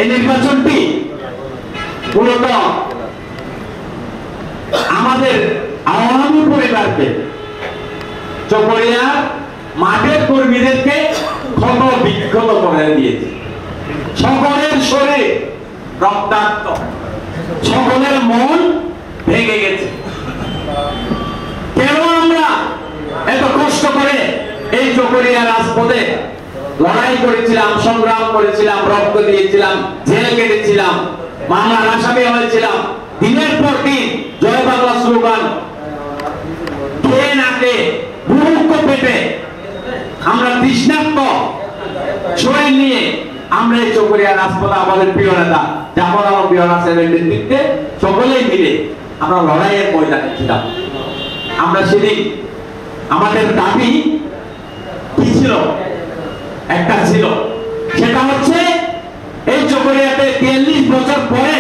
এই নির্বাচনটি মূলত আমাদের আওয়ামী পরিবারকে, চকরিয়া মাঠের কর্মীদেরকে ক্ষত বিক্ষত করে দিয়েছে। সকলের শরীর রক্তাক্ত, সকলের মন ভেঙে গেছে। কেন আমরা এত কষ্ট করে এই চকরিয়া রাজপথে লড়াই করেছিলাম, সংগ্রাম করেছিলাম, রক্ত দিয়েছিলাম, জেল কেটেছিলাম, মামলার আসামি হয়েছিলাম, দিনের পর দিন জয় বাংলা স্লোগান খেয়ে নাকে বুক পেটে আমরা তৃষ্ণার্ত শরীর নিয়ে আমরা এই চকরিয়া রাজপথে আমাদের প্রিয় নেতা জাফর আলম পিয়ন সাহেবের নেতৃত্বে সকলেই মিলে আমরা লড়াইয়ের ময়দানে ছিলাম। আমরা সেদিন আমাদের দাবি কি ছিল? একটা ছিল, সেটা হচ্ছে এই চকরিয়াতে 43 বছর পরে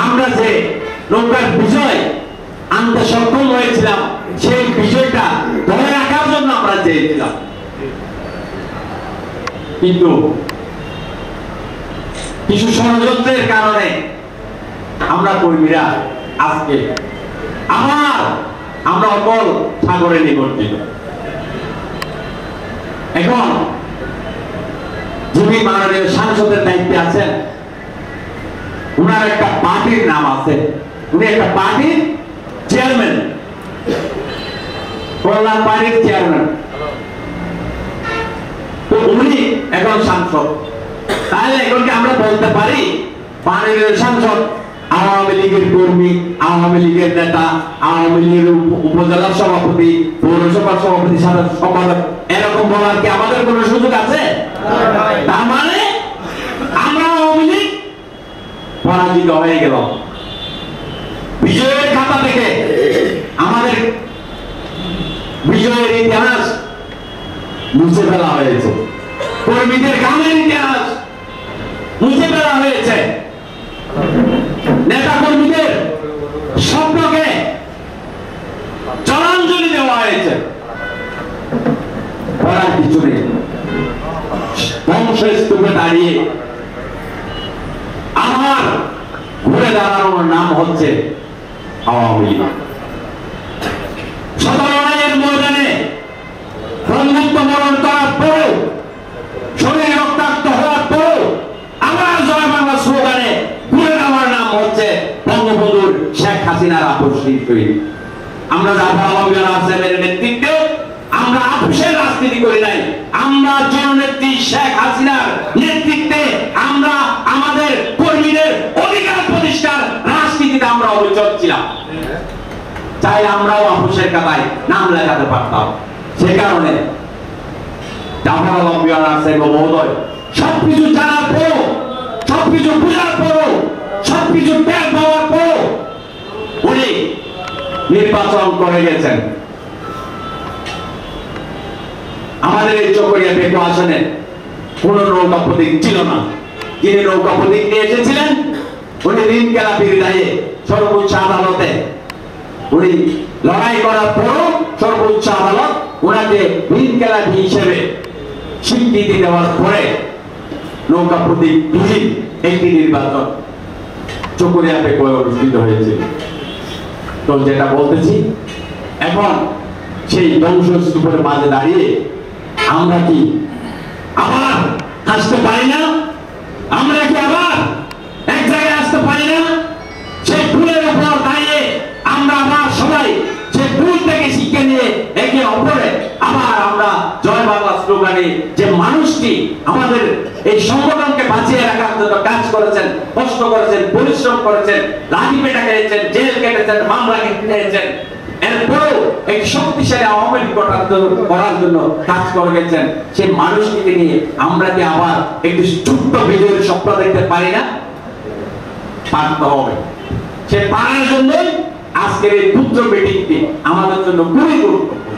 আমরা যে নৌকার বিজয় আনতে সক্ষম হয়েছিলাম, সেই বিজয়টা ধরে রাখার জন্য আমরা চেয়েছিলাম। কিন্তু কিছু ষড়যন্ত্রের কারণে আমরা কর্মীরা আজকে আবার আমরা অকল সাগরে নিমজ্জিত। এখন যিনি মাননীয় সাংসদের দায়িত্বে আছেন, উনার একটা পার্টির নাম আছে, উনি একটা পার্টির চেয়ারম্যান, কল্যাণ পার্টির চেয়ারম্যান। তো উনি এখন সাংসদ। তাহলে এখন কি আমরা বলতে পারি মাননীয় সাংসদ আওয়ামী লীগের কর্মী, আওয়ামী লীগের নেতা, আওয়ামী লীগের উপজেলা সভাপতি, পৌরসভার সভাপতি, সাধারণ সম্পাদক, এরকম বলার কি আমাদের কোনো সুযোগ আছে? তার মানে আমরা আওয়ামী লীগ পরাজিত হয়ে গেল। বিজয়ের খাতা থেকে আমাদের বিজয়ের ইতিহাস মুছে ফেলা হয়েছে, কর্মীদের গানের ইতিহাস মুছে ফেলা হয়েছে, নেতা কর্মীদের স্বপ্নকে জলাঞ্জলি দেওয়া হয়েছে। করার কিছু নেই। ধ্বংসস্তূপে দাঁড়িয়ে আমার ঘুরে দাঁড়ানোর নাম হচ্ছে আওয়ামী লীগ। লড়াইয়ের ময়দানে বন্ধুত্ব মরণ করার পরেও, শরীর রক্তাক্ত হওয়ার পরেও আবার জয় বাংলা স্লোগানে ঘুরে দেওয়ার নাম হচ্ছে বঙ্গবন্ধুর শেখ হাসিনার আপসী শহীদ। আমরা জাফর আলম সাহেবের নেতৃত্বে আমরা আপোষের রাজনীতি করি নাই, আমরা জননেত্রী শেখ হাসিনার নেতৃত্বে আমরা আমাদের কর্মীদের অধিকার প্রতিষ্ঠার রাজনীতিতে আমরা অবিচল ছিলাম। চাই আমরাও আপোষের খাতায় নাম লেখাতে পারতাম। সে কারণে জাফর আলম সাহেব মহোদয় সবকিছু জানার পর, সবকিছু বোঝার পর, সবকিছু টের পাওয়ার পর উনি নির্বাচন করে গেছেন। আমাদের এই চকরিয়া পেটো আসনে কোন নৌকা প্রতীক ছিল না। যিনি নৌকা প্রতীক নিয়ে এসেছিলেন উনি ঋণ খেলাপির দায়ে সর্বোচ্চ আদালতে উনি লড়াই করার পরও সর্বোচ্চ আদালত ওনাকে ঋণ খেলাপি হিসেবে স্বীকৃতি দেওয়ার পরে নৌকা প্রতীক বিহীন একটি নির্বাচন চকরিয়া পেটোয় অনুষ্ঠিত হয়েছিল। তো যেটা বলতেছি, এখন সেই ধ্বংসস্তূপের মাঝে দাঁড়িয়ে আমরা কি আবার আসতে পারি না? আমরা কি আবার এক জায়গায় আসতে পারি না? সেই ভুলের উপর দাঁড়িয়ে আমরা আবার সবাই সেই ভুল থেকে শিক্ষা নিয়ে একে অপরে আবার আমরা জয় বাংলা স্লোগানে যে মানুষটি আমাদের এই সংগঠনকে বাঁচিয়ে রাখার জন্য কাজ করেছেন, কষ্ট করেছেন, পরিশ্রম করেছেন, লাঠি পেটা খেয়েছেন, জেল কেটেছেন, মামলা খেয়েছেন, এরপরেও এই শক্তিশালী আওয়ামী লীগ করার জন্য কাজ করে গেছেন, সেই মানুষটিকে নিয়ে আমরা কি আবার একটু ছোট্ট বিজয়ের স্বপ্ন দেখতে পারি না? পারতে হবে। সে পারার জন্যই আজকের এই পুত্র মিটিংটি আমাদের জন্য খুবই গুরুত্বপূর্ণ।